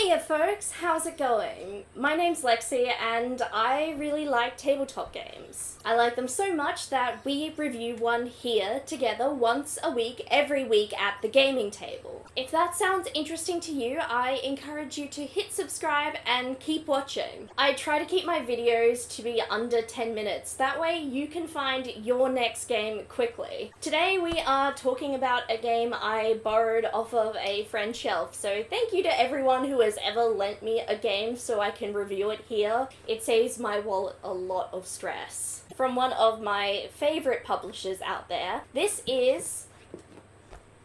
Hiya folks, how's it going? My name's Lexi and I really like tabletop games. I like them so much that we review one here together once a week, every week at the gaming table. If that sounds interesting to you, I encourage you to hit subscribe and keep watching. I try to keep my videos to be under 10 minutes, that way you can find your next game quickly. Today we are talking about a game I borrowed off of a friend's shelf, so thank you to everyone who has ever lent me a game so I can review it here. It saves my wallet a lot of stress. From one of my favourite publishers out there, this is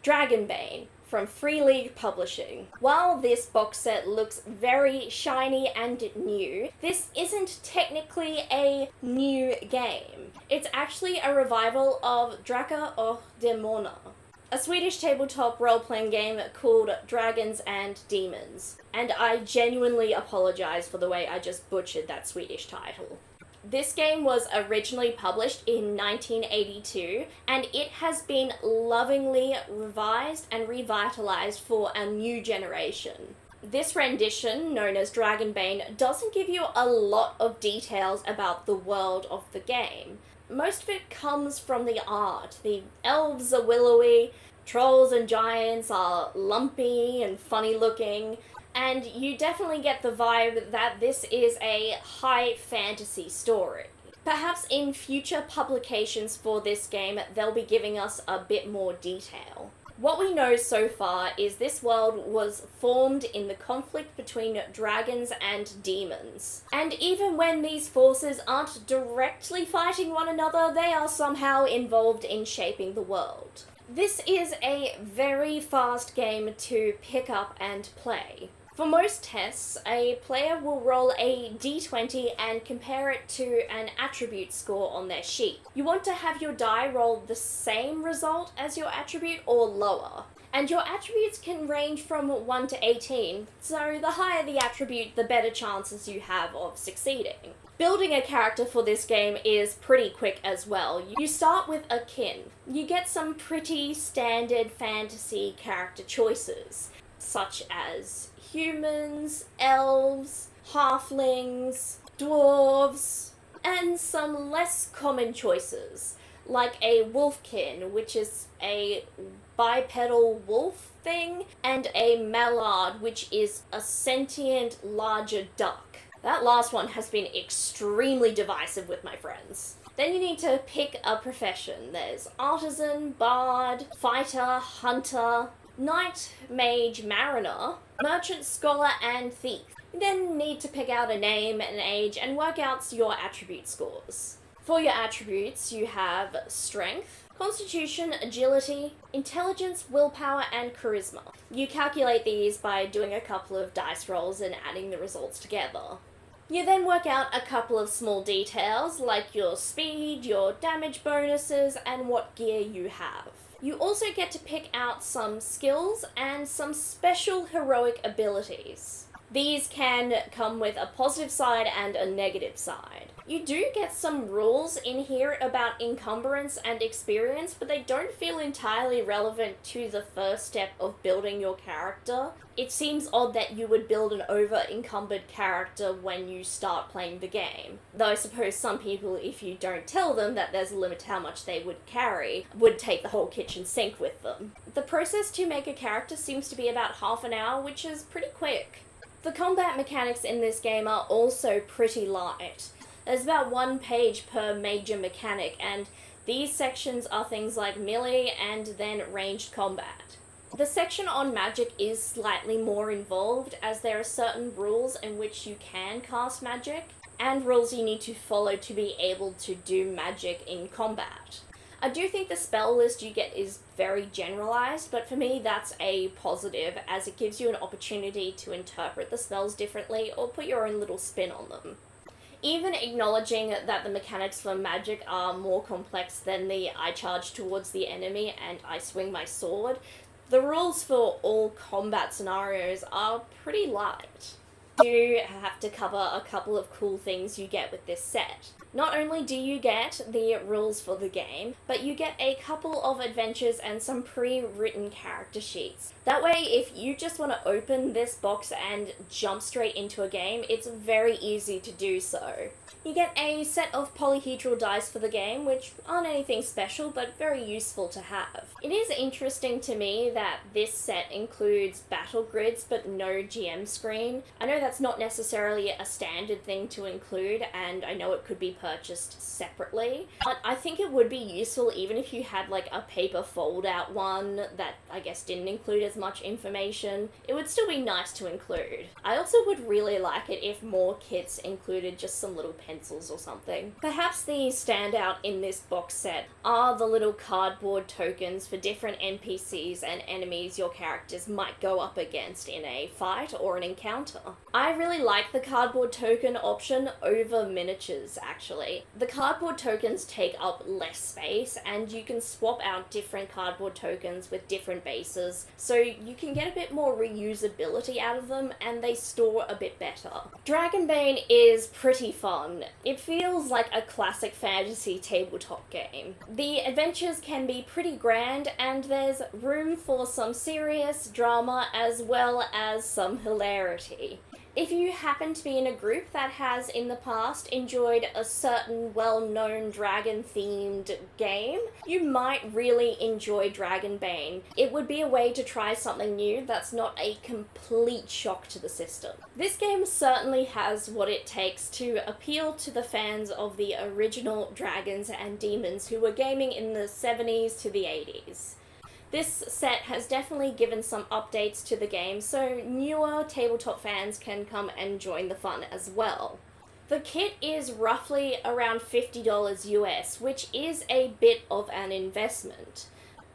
Dragonbane from Free League Publishing. While this box set looks very shiny and new, this isn't technically a new game. It's actually a revival of Dragonbane, a Swedish tabletop role-playing game called Dragons and Demons. And I genuinely apologise for the way I just butchered that Swedish title. This game was originally published in 1982, and it has been lovingly revised and revitalized for a new generation. This rendition, known as Dragonbane, doesn't give you a lot of details about the world of the game. Most of it comes from the art. The elves are willowy, trolls and giants are lumpy and funny looking, and you definitely get the vibe that this is a high fantasy story. Perhaps in future publications for this game, they'll be giving us a bit more detail. What we know so far is this world was formed in the conflict between dragons and demons. And even when these forces aren't directly fighting one another, they are somehow involved in shaping the world. This is a very fast game to pick up and play. For most tests, a player will roll a d20 and compare it to an attribute score on their sheet. You want to have your die roll the same result as your attribute or lower. And your attributes can range from 1 to 18, so the higher the attribute, the better chances you have of succeeding. Building a character for this game is pretty quick as well. You start with a kin. You get some pretty standard fantasy character choices, such as humans, elves, halflings, dwarves, and some less common choices, like a wolfkin, which is a bipedal wolf thing, and a mallard, which is a sentient larger duck. That last one has been extremely divisive with my friends. Then you need to pick a profession. There's artisan, bard, fighter, hunter, knight, mage, mariner, merchant, scholar, and thief. You then need to pick out a name, an age, and work out your attribute scores. For your attributes, you have strength, constitution, agility, intelligence, willpower, and charisma. You calculate these by doing a couple of dice rolls and adding the results together. You then work out a couple of small details, like your speed, your damage bonuses, and what gear you have. You also get to pick out some skills and some special heroic abilities. These can come with a positive side and a negative side. You do get some rules in here about encumbrance and experience, but they don't feel entirely relevant to the first step of building your character. It seems odd that you would build an over-encumbered character when you start playing the game. Though I suppose some people, if you don't tell them that there's a limit to how much they would carry, would take the whole kitchen sink with them. The process to make a character seems to be about half an hour, which is pretty quick. The combat mechanics in this game are also pretty light. There's about 1 page per major mechanic, and these sections are things like melee and then ranged combat. The section on magic is slightly more involved, as there are certain rules in which you can cast magic, and rules you need to follow to be able to do magic in combat. I do think the spell list you get is very generalized, but for me that's a positive, as it gives you an opportunity to interpret the spells differently or put your own little spin on them. Even acknowledging that the mechanics for magic are more complex than the I charge towards the enemy and I swing my sword, the rules for all combat scenarios are pretty light. do have to cover a couple of cool things you get with this set. Not only do you get the rules for the game, but you get a couple of adventures and some pre-written character sheets. That way, if you just want to open this box and jump straight into a game, it's very easy to do so. You get a set of polyhedral dice for the game, which aren't anything special, but very useful to have. It is interesting to me that this set includes battle grids, but no GM screen. I know that's not necessarily a standard thing to include, and I know it could be purchased separately, but I think it would be useful even if you had like a paper fold-out one that I guess didn't include as much information. It would still be nice to include. I also would really like it if more kits included just some little pencils or something. Perhaps the standout in this box set are the little cardboard tokens for different NPCs and enemies your characters might go up against in a fight or an encounter. I really like the cardboard token option over miniatures, actually. The cardboard tokens take up less space, and you can swap out different cardboard tokens with different bases, so you can get a bit more reusability out of them, and they store a bit better. Dragonbane is pretty fun. It feels like a classic fantasy tabletop game. The adventures can be pretty grand, and there's room for some serious drama as well as some hilarity. If you happen to be in a group that has in the past enjoyed a certain well-known dragon-themed game, you might really enjoy Dragonbane. It would be a way to try something new that's not a complete shock to the system. This game certainly has what it takes to appeal to the fans of the original Dragons and Demons who were gaming in the 70s to the 80s. This set has definitely given some updates to the game, so newer tabletop fans can come and join the fun as well. The kit is roughly around $50 US, which is a bit of an investment.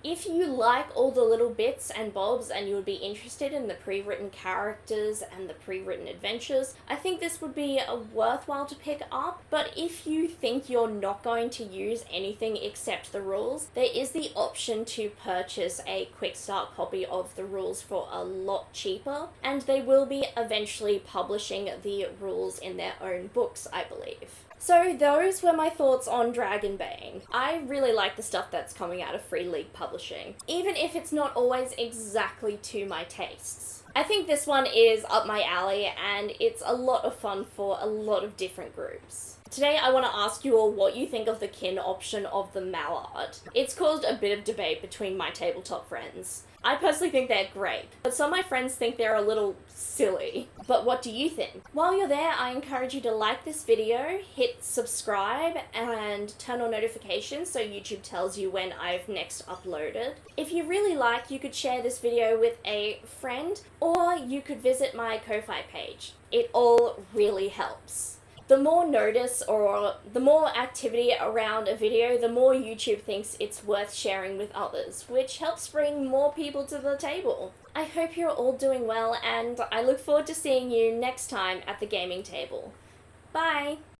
If you like all the little bits and bobs and you would be interested in the pre-written characters and the pre-written adventures, I think this would be worthwhile to pick up. But if you think you're not going to use anything except the rules, there is the option to purchase a quick start copy of the rules for a lot cheaper, and they will be eventually publishing the rules in their own books, I believe. So those were my thoughts on Dragonbane. I really like the stuff that's coming out of Free League Publishing, even if it's not always exactly to my tastes. I think this one is up my alley, and it's a lot of fun for a lot of different groups. Today I want to ask you all what you think of the kin option of the Mallard. It's caused a bit of debate between my tabletop friends. I personally think they're great, but some of my friends think they're a little silly. But what do you think? While you're there, I encourage you to like this video, hit subscribe, and turn on notifications so YouTube tells you when I've next uploaded. If you really like, you could share this video with a friend, or you could visit my Ko-Fi page. It all really helps. The more notice or the more activity around a video, the more YouTube thinks it's worth sharing with others, which helps bring more people to the table. I hope you're all doing well, and I look forward to seeing you next time at the gaming table. Bye!